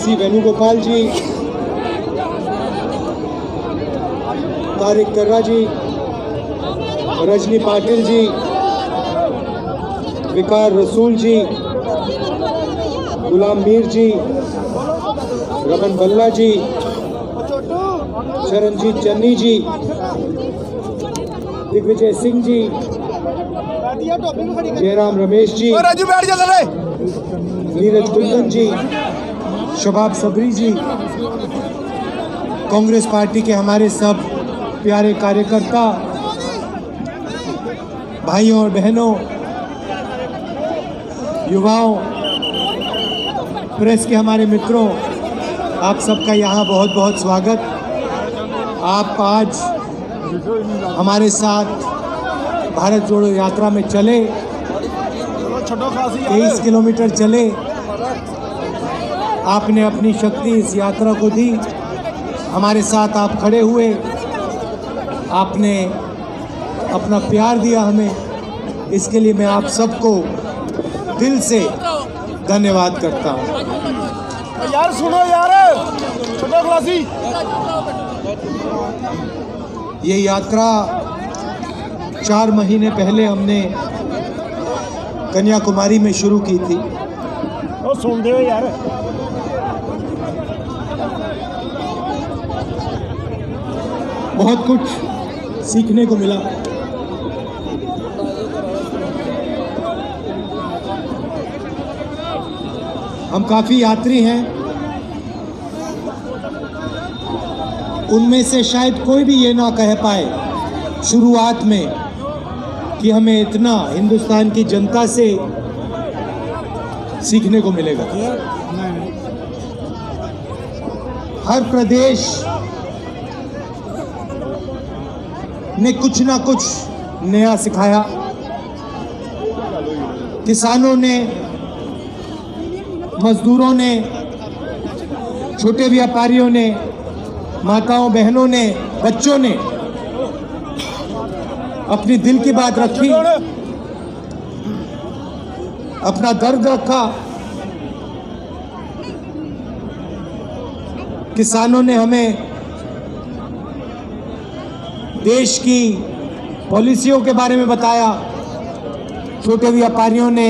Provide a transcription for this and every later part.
सी वेणुगोपाल जी, तारिक कर्रा जी, रजनी पाटिल जी, विकार रसूल जी, गुलाम मीर जी, रमन बल्ला जी, चरणजीत चन्नी जी, दिग्विजय सिंह जी, जयराम रमेश जी, नीरज कुंदन जी, शबाब सबरी जी, कांग्रेस पार्टी के हमारे सब प्यारे कार्यकर्ता भाइयों और बहनों, युवाओं, प्रेस के हमारे मित्रों, आप सबका यहाँ बहुत बहुत स्वागत। आप आज हमारे साथ भारत जोड़ो यात्रा में चले, 23 किलोमीटर चले। आपने अपनी शक्ति इस यात्रा को दी, हमारे साथ आप खड़े हुए, आपने अपना प्यार दिया हमें। इसके लिए मैं आप सबको दिल से धन्यवाद करता हूँ। यार सुनो यार, छोटा क्लासी। ये यात्रा 4 महीने पहले हमने कन्याकुमारी में शुरू की थी। ओ सुन दे यार। बहुत कुछ सीखने को मिला। हम काफ़ी यात्री हैं, उनमें से शायद कोई भी ये ना कह पाए शुरुआत में कि हमें इतना हिंदुस्तान की जनता से सीखने को मिलेगा। हर प्रदेश ने कुछ ना कुछ नया सिखाया। किसानों ने, मजदूरों ने, छोटे व्यापारियों ने, माताओं बहनों ने, बच्चों ने अपनी दिल की बात रखी, अपना दर्द रखा। किसानों ने हमें देश की पॉलिसियों के बारे में बताया, छोटे व्यापारियों ने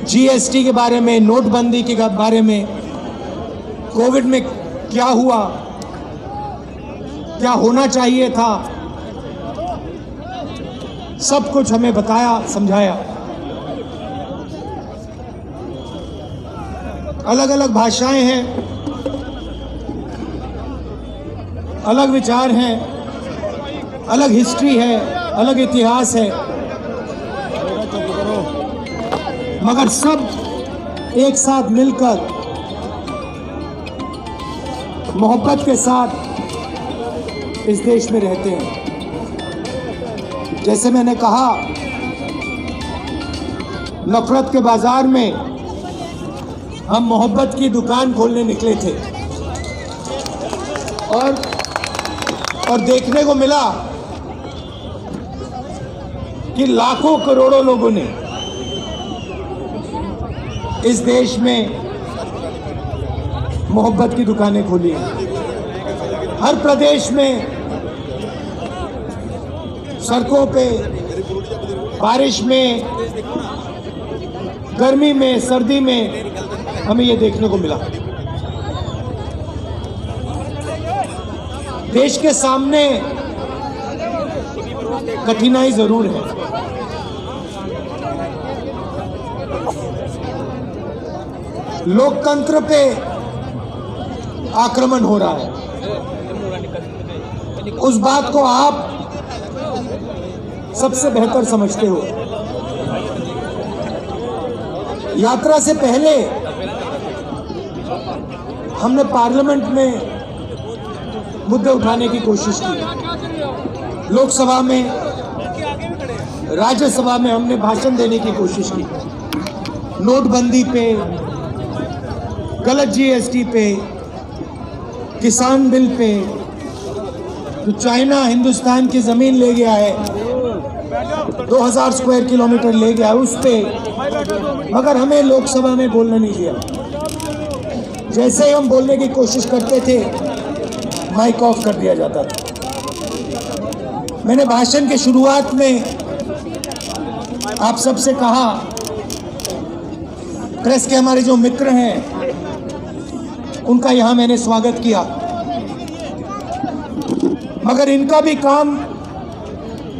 जीएसटी के बारे में, नोटबंदी के बारे में, कोविड में क्या हुआ, क्या होना चाहिए था, सब कुछ हमें बताया, समझाया। अलग अलग भाषाएं हैं, अलग विचार हैं, अलग हिस्ट्री है, अलग इतिहास है, मगर सब एक साथ मिलकर मोहब्बत के साथ इस देश में रहते हैं। जैसे मैंने कहा, नफरत के बाजार में हम मोहब्बत की दुकान खोलने निकले थे और देखने को मिला कि लाखों करोड़ों लोगों ने इस देश में मोहब्बत की दुकानें खोली हैं। हर प्रदेश में, सड़कों पे, बारिश में, गर्मी में, सर्दी में हमें ये देखने को मिला। देश के सामने कठिनाई जरूर है, लोकतंत्र पे आक्रमण हो रहा है। उस बात को आप सबसे बेहतर समझते हो। यात्रा से पहले हमने पार्लियामेंट में मुद्दे उठाने की कोशिश की, लोकसभा में, राज्यसभा में हमने भाषण देने की कोशिश की। नोटबंदी पे, गलत जीएसटी पे, किसान बिल पे, तो चाइना हिंदुस्तान की जमीन ले गया है, 2000 स्क्वायर किलोमीटर ले गया है उस पे, मगर हमें लोकसभा में बोलना नहीं दिया। जैसे ही हम बोलने की कोशिश करते थे माइक ऑफ कर दिया जाता था। मैंने भाषण के शुरुआत में आप सबसे कहा, प्रेस के हमारे जो मित्र हैं उनका यहां मैंने स्वागत किया, मगर इनका भी काम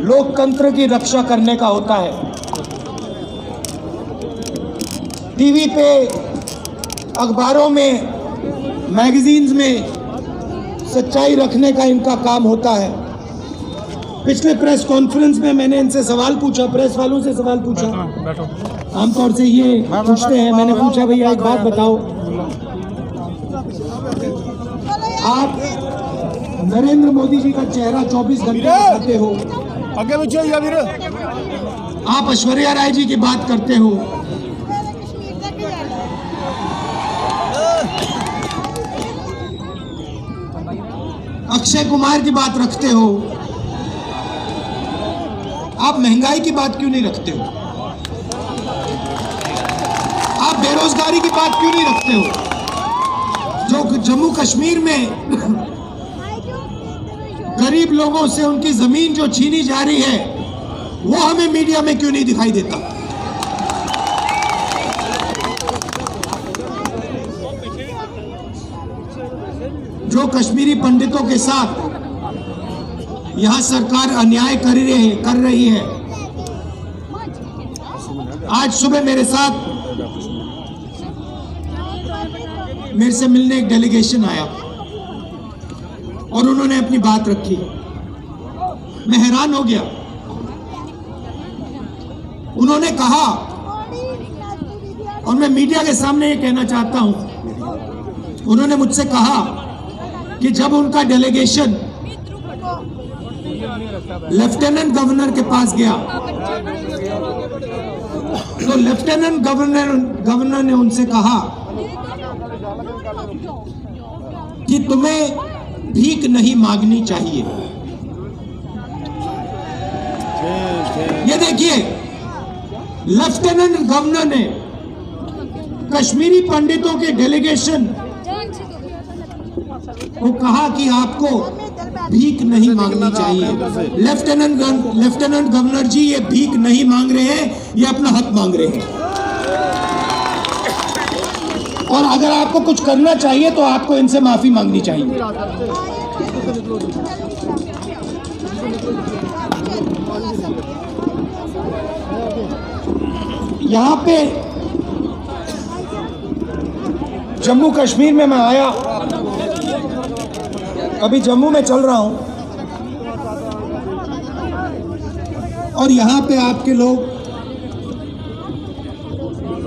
लोकतंत्र की रक्षा करने का होता है। टीवी पे, अखबारों में, मैगजीन्स में सच्चाई रखने का इनका काम होता है। पिछले प्रेस कॉन्फ्रेंस में मैंने इनसे सवाल पूछा, प्रेस वालों से सवाल पूछा, आमतौर से ये पूछते हैं। मैंने पूछा, भैया एक बात बताओ, आप नरेंद्र मोदी जी का चेहरा 24 घंटे दिखाते हो, आगे पीछे या वीर, आप ऐश्वर्या राय जी की बात करते हो, अक्षय कुमार की बात रखते हो, आप महंगाई की बात क्यों नहीं रखते हो? आप बेरोजगारी की बात क्यों नहीं रखते हो? जो जम्मू कश्मीर में गरीब लोगों से उनकी जमीन जो छीनी जा रही है, वो हमें मीडिया में क्यों नहीं दिखाई देता? जो कश्मीरी पंडितों के साथ यहां सरकार अन्याय कर रही है। आज सुबह मेरे से मिलने एक डेलीगेशन आया और उन्होंने अपनी बात रखी। मैं हैरान हो गया। उन्होंने कहा, और मैं मीडिया के सामने ये कहना चाहता हूं, उन्होंने मुझसे कहा कि जब उनका डेलीगेशन लेफ्टिनेंट गवर्नर के पास गया तो लेफ्टिनेंट गवर्नर ने उनसे कहा कि तुम्हें भीख नहीं मांगनी चाहिए। ये देखिए, लेफ्टिनेंट गवर्नर ने कश्मीरी पंडितों के डेलीगेशन को कहा कि आपको भीख नहीं मांगनी चाहिए। लेफ्टिनेंट गवर्नर जी, ये भीख नहीं मांग रहे हैं, ये अपना हक मांग रहे हैं। और अगर आपको कुछ करना चाहिए तो आपको इनसे माफी मांगनी चाहिए। यहां पे जम्मू कश्मीर में मैं आया, अभी जम्मू में चल रहा हूं, और यहां पे आपके लोग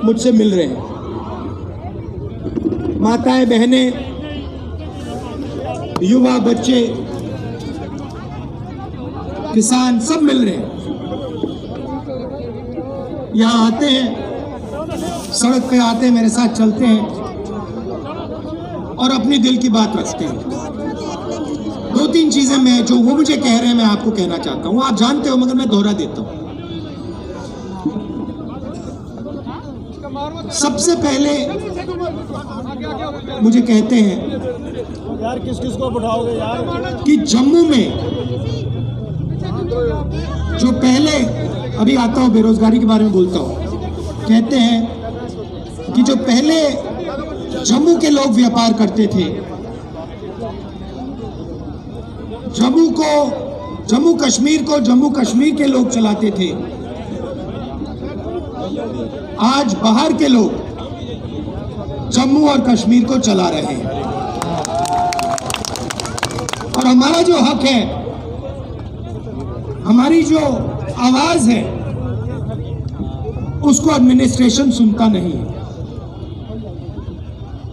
मुझसे मिल रहे हैं, माताएं, बहनें, युवा, बच्चे, किसान, सब मिल रहे हैं। यहां आते हैं, सड़क पे आते हैं, मेरे साथ चलते हैं और अपनी दिल की बात रखते हैं। दो तीन चीजें मैं, जो वो मुझे कह रहे हैं, मैं आपको कहना चाहता हूं। आप जानते हो, मगर मैं दोहरा देता हूं। सबसे पहले मुझे कहते हैं यार किस को बिठाओगे यार, कि जम्मू में जो पहले, अभी आता हूं, बेरोजगारी के बारे में बोलता हूं, कहते हैं कि जो पहले जम्मू के लोग व्यापार करते थे, जम्मू कश्मीर को जम्मू कश्मीर के लोग चलाते थे, आज बाहर के लोग जम्मू और कश्मीर को चला रहे हैं। और हमारा जो हक है, हमारी जो आवाज है, उसको एडमिनिस्ट्रेशन सुनता नहीं है।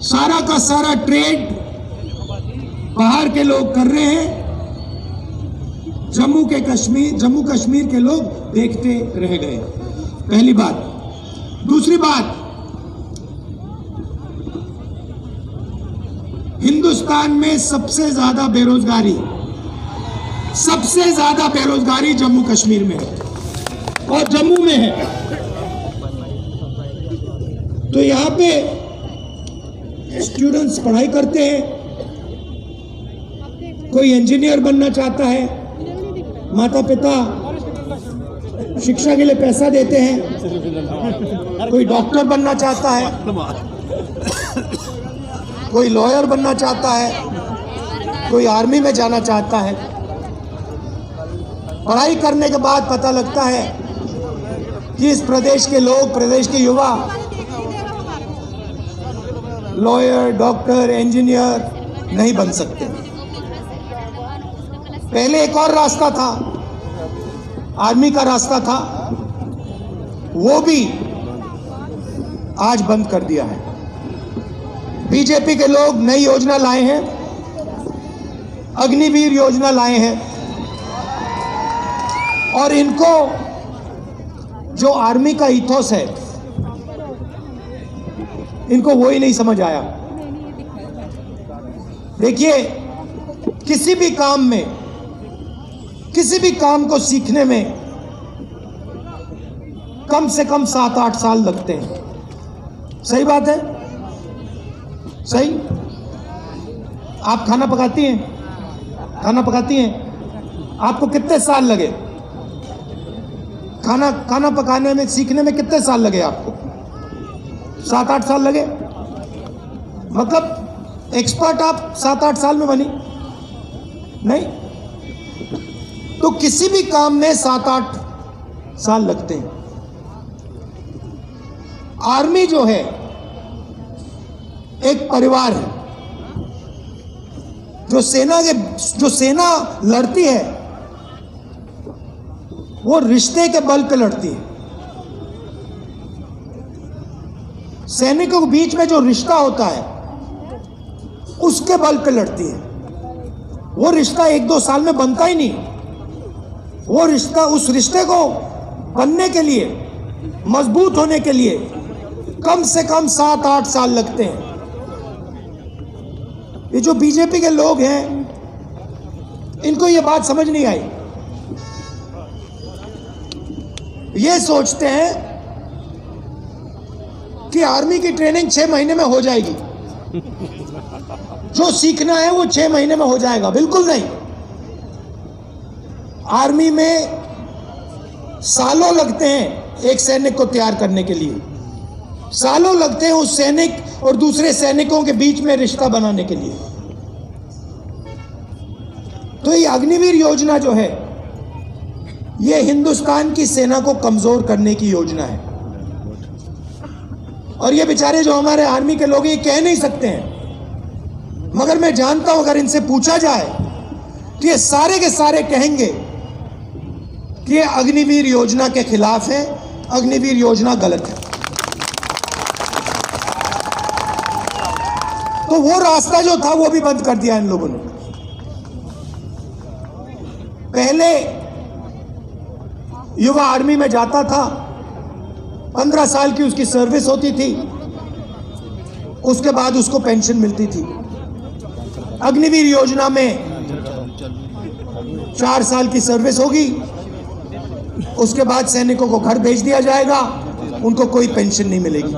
सारा का सारा ट्रेड बाहर के लोग कर रहे हैं, जम्मू कश्मीर के लोग देखते रह गए। पहली बात। दूसरी बात, हिंदुस्तान में सबसे ज्यादा बेरोजगारी जम्मू कश्मीर में है और जम्मू में है। तो यहाँ पे स्टूडेंट्स पढ़ाई करते हैं, कोई इंजीनियर बनना चाहता है, माता पिता शिक्षा के लिए पैसा देते हैं, कोई डॉक्टर बनना चाहता है, कोई लॉयर बनना चाहता है, कोई आर्मी में जाना चाहता है। पढ़ाई करने के बाद पता लगता है कि इस प्रदेश के लोग, प्रदेश के युवा लॉयर, डॉक्टर, इंजीनियर नहीं बन सकते। पहले एक और रास्ता था, आर्मी का रास्ता था, वो भी आज बंद कर दिया है। बीजेपी के लोग नई योजना लाए हैं, अग्निवीर योजना लाए हैं, और इनको जो आर्मी का इथोस है, इनको वो ही नहीं समझ आया। देखिए, किसी भी काम में, किसी भी काम को सीखने में कम से कम 7-8 साल लगते हैं। सही बात है? सही? आप खाना पकाती हैं? खाना पकाती हैं? आपको कितने साल लगे? खाना पकाने में, सीखने में कितने साल लगे आपको? 7-8 साल लगे? मतलब एक्सपर्ट आप 7-8 साल में बनी? नहीं। तो किसी भी काम में 7-8 साल लगते हैं। आर्मी जो है एक परिवार है। जो सेना लड़ती है वो रिश्ते के बल पे लड़ती है। सैनिकों के बीच में जो रिश्ता होता है उसके बल पे लड़ती है। वो रिश्ता 1-2 साल में बनता ही नहीं। वो रिश्ता, उस रिश्ते को बनने के लिए, मजबूत होने के लिए कम से कम 7-8 साल लगते हैं। ये जो बीजेपी के लोग हैं, इनको ये बात समझ नहीं आई। ये सोचते हैं कि आर्मी की ट्रेनिंग 6 महीने में हो जाएगी, जो सीखना है वो 6 महीने में हो जाएगा। बिल्कुल नहीं। आर्मी में सालों लगते हैं एक सैनिक को तैयार करने के लिए। सालों लगते हैं उस सैनिक और दूसरे सैनिकों के बीच में रिश्ता बनाने के लिए। तो ये अग्निवीर योजना जो है, ये हिंदुस्तान की सेना को कमजोर करने की योजना है। और ये बेचारे जो हमारे आर्मी के लोग, ये कह नहीं सकते हैं, मगर मैं जानता हूं अगर इनसे पूछा जाए तो ये सारे के सारे कहेंगे कि ये अग्निवीर योजना के खिलाफ है, अग्निवीर योजना गलत है। तो वो रास्ता जो था वो भी बंद कर दिया इन लोगों ने। पहले युवा आर्मी में जाता था, 15 साल की उसकी सर्विस होती थी, उसके बाद उसको पेंशन मिलती थी। अग्निवीर योजना में 4 साल की सर्विस होगी, उसके बाद सैनिकों को घर भेज दिया जाएगा, उनको कोई पेंशन नहीं मिलेगी।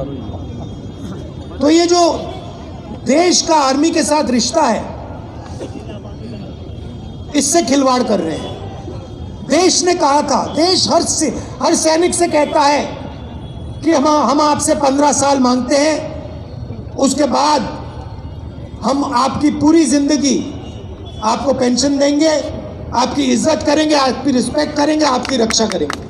तो ये जो देश का आर्मी के साथ रिश्ता है, इससे खिलवाड़ कर रहे हैं। देश ने कहा था, देश हर सैनिक से कहता है कि हम आपसे 15 साल मांगते हैं, उसके बाद हम आपकी पूरी जिंदगी आपको पेंशन देंगे, आपकी इज्जत करेंगे, आपकी रिस्पेक्ट करेंगे, आपकी रक्षा करेंगे।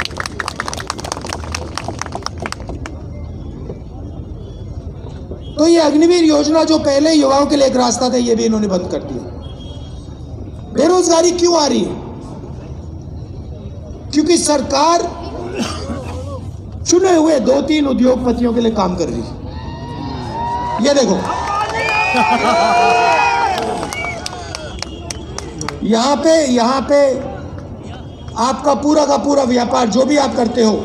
तो ये अग्निवीर योजना जो पहले युवाओं के लिए एक रास्ता था, ये भी इन्होंने बंद कर दिया। बेरोजगारी क्यों आ रही है? क्योंकि सरकार चुने हुए 2-3 उद्योगपतियों के लिए काम कर रही है। ये देखो, यहां पे आपका पूरा का पूरा व्यापार, जो भी आप करते हो,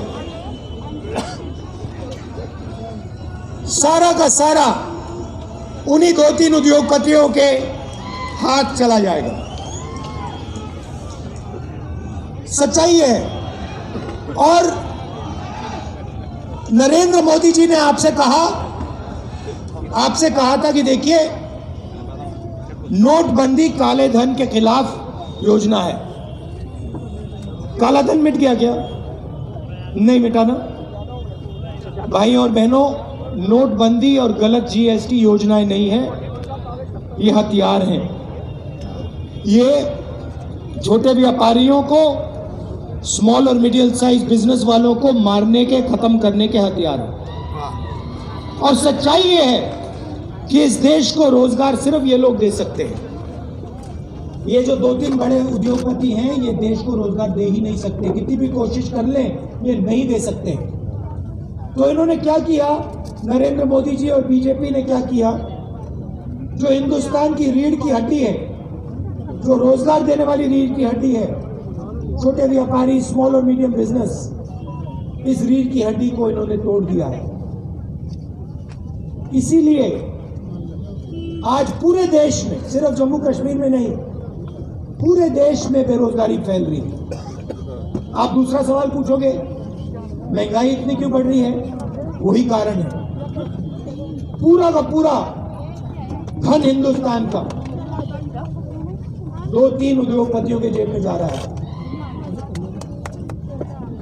सारा का सारा उन्हीं 2-3 उद्योगपतियों के हाथ चला जाएगा। सच्चाई है। और नरेंद्र मोदी जी ने आपसे कहा आपसे कहा था कि देखिए नोटबंदी काले धन के खिलाफ योजना है। काला धन मिट गया क्या? नहीं मिटा ना। भाई और बहनों, नोटबंदी और गलत जीएसटी योजनाएं नहीं है, ये हथियार हैं। ये छोटे व्यापारियों को, स्मॉल और मिडिल साइज बिजनेस वालों को मारने के, खत्म करने के हथियार हैं। और सच्चाई ये है कि इस देश को रोजगार सिर्फ ये लोग दे सकते हैं। ये जो 2-3 बड़े उद्योगपति हैं, ये देश को रोजगार दे ही नहीं सकते। कितनी भी कोशिश कर लें, ये नहीं दे सकते। तो इन्होंने क्या किया, नरेंद्र मोदी जी और बीजेपी ने क्या किया, जो हिंदुस्तान की रीढ़ की हड्डी है, जो रोजगार देने वाली रीढ़ की हड्डी है, छोटे व्यापारी, स्मॉल और मीडियम बिजनेस, इस रीढ़ की हड्डी को इन्होंने तोड़ दिया है। इसीलिए आज पूरे देश में, सिर्फ जम्मू कश्मीर में नहीं, पूरे देश में बेरोजगारी फैल रही है। आप दूसरा सवाल पूछोगे, महंगाई इतनी क्यों बढ़ रही है? वही कारण है। पूरा का पूरा धन हिंदुस्तान का 2-3 उद्योगपतियों के जेब में जा रहा है।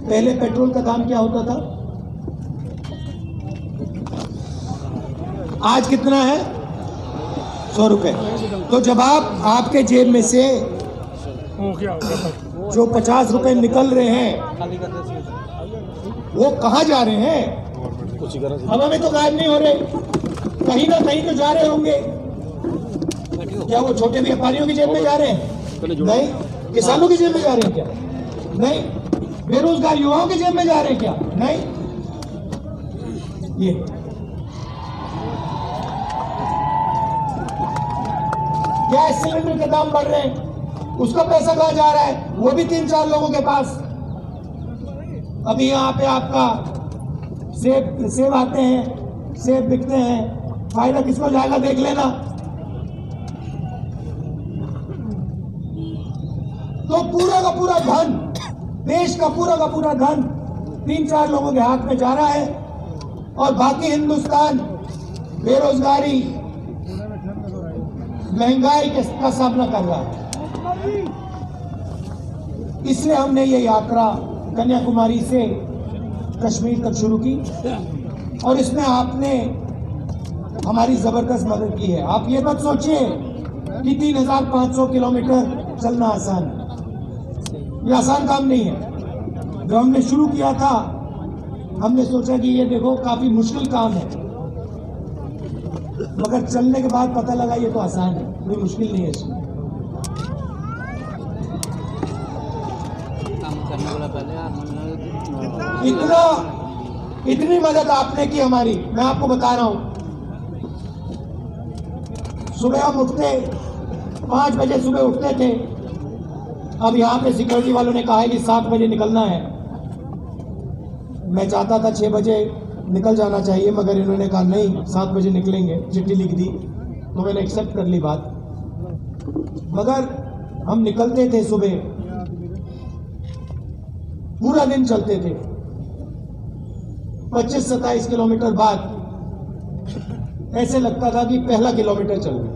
पहले पेट्रोल का दाम क्या होता था, आज कितना है? 100 रुपए। तो जब आपके जेब में से जो 50 रुपए निकल रहे हैं, वो कहां जा रहे हैं? हवा में तो गायब नहीं हो रहे, कहीं ना कहीं तो जा रहे होंगे। क्या वो छोटे व्यापारियों की जेब में जा रहे हैं? नहीं। किसानों की जेब में जा रहे हैं क्या? नहीं। बेरोजगार युवाओं की जेब में जा रहे हैं क्या? नहीं। ये गैस सिलेंडर के दाम बढ़ रहे हैं, उसका पैसा कहां जा रहा है? वो भी 3-4 लोगों के पास। अभी यहाँ पे आपका सेब आते हैं, सेब बिकते हैं, फायदा किसको जाएगा देख लेना। तो पूरा का पूरा धन, देश का पूरा धन 3-4 लोगों के हाथ में जा रहा है, और बाकी हिंदुस्तान बेरोजगारी, महंगाई का सामना कर रहा है। इसलिए हमने ये यात्रा कन्याकुमारी से कश्मीर तक शुरू की, और इसमें आपने हमारी जबरदस्त मदद की है। आप ये मत सोचिए कि 3500 किलोमीटर चलना आसान है, ये आसान काम नहीं है। जब हमने शुरू किया था, हमने सोचा कि ये देखो काफी मुश्किल काम है, मगर चलने के बाद पता लगा ये तो आसान है, कोई मुश्किल नहीं है इसमें। इतनी मदद आपने की हमारी, मैं आपको बता रहा हूं। सुबह हम उठते 5 बजे सुबह उठते थे, अब यहाँ पे सिक्योरिटी वालों ने कहा है कि 7 बजे निकलना है। मैं चाहता था 6 बजे निकल जाना चाहिए, मगर इन्होंने कहा नहीं 7 बजे निकलेंगे, चिट्ठी लिख दी, तो मैंने एक्सेप्ट कर ली बात। मगर हम निकलते थे सुबह, पूरा दिन चलते थे, 25-27 किलोमीटर बाद ऐसे लगता था कि पहला किलोमीटर चल गया,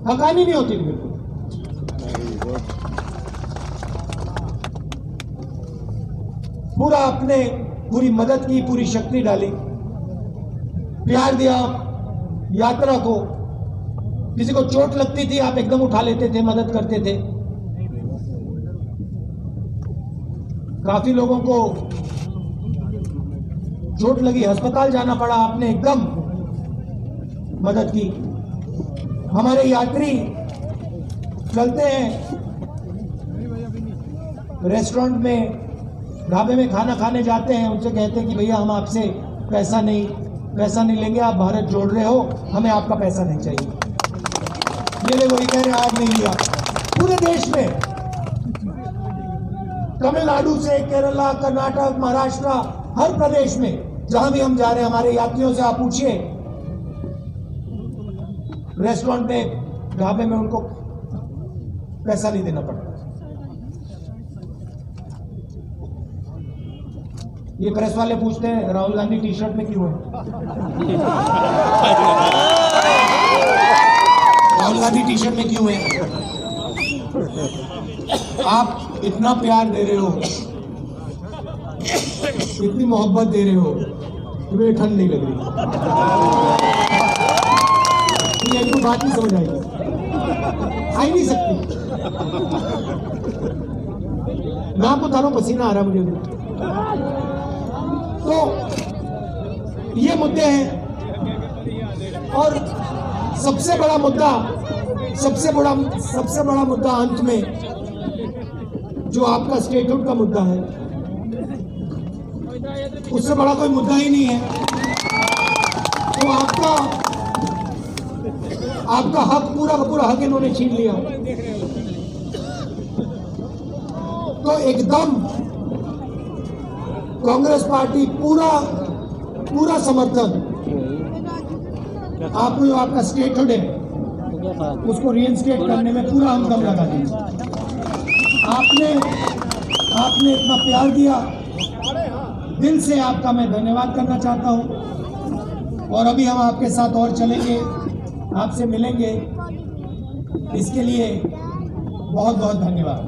थकान ही नहीं होती थी बिल्कुल। पूरा आपने पूरी मदद की, पूरी शक्ति डाली, प्यार दिया यात्रा को। किसी को चोट लगती थी, आप एकदम उठा लेते थे, मदद करते थे। काफी लोगों को चोट लगी, अस्पताल जाना पड़ा, आपने एकदम मदद की। हमारे यात्री चलते हैं, रेस्टोरेंट में, ढाबे में खाना खाने जाते हैं, उनसे कहते हैं कि भैया हम आपसे पैसा नहीं लेंगे, आप भारत जोड़ रहे हो, हमें आपका पैसा नहीं चाहिए। ये देखो, ये कह रहे आज नहीं लिया। पूरे देश में, तमिलनाडु से केरला, कर्नाटक, महाराष्ट्र, हर प्रदेश में जहां भी हम जा रहे हैं, हमारे यात्रियों से आप पूछिए, रेस्टोरेंट में, ढाबे में उनको पैसा नहीं देना पड़ता। ये प्रेस वाले पूछते हैं राहुल गांधी टी शर्ट में क्यों है? गांधी टी शर्ट में क्यों है? आप इतना प्यार दे रहे हो, इतनी मोहब्बत दे रहे हो, तुम्हें ठंड नहीं लग रही? इनको बात नहीं समझ आएगी, आ ही नहीं सकती। मैं आपको बता रहा हूं, पसीना आ रहा मुझे। तो ये मुद्दे हैं, और सबसे बड़ा मुद्दा अंत में जो आपका स्टेटहुड का मुद्दा है, उससे बड़ा कोई मुद्दा ही नहीं है। तो आपका हक, पूरा का पूरा हक इन्होंने छीन लिया। तो एकदम कांग्रेस पार्टी पूरा समर्थन, आपको जो आपका स्टेटहुड है उसको रीइंस्टेट करने में पूरा हम दम लगा देंगे। आपने इतना प्यार दिया, दिल से आपका मैं धन्यवाद करना चाहता हूं। और अभी हम आपके साथ और चलेंगे, आपसे मिलेंगे, इसके लिए बहुत बहुत धन्यवाद।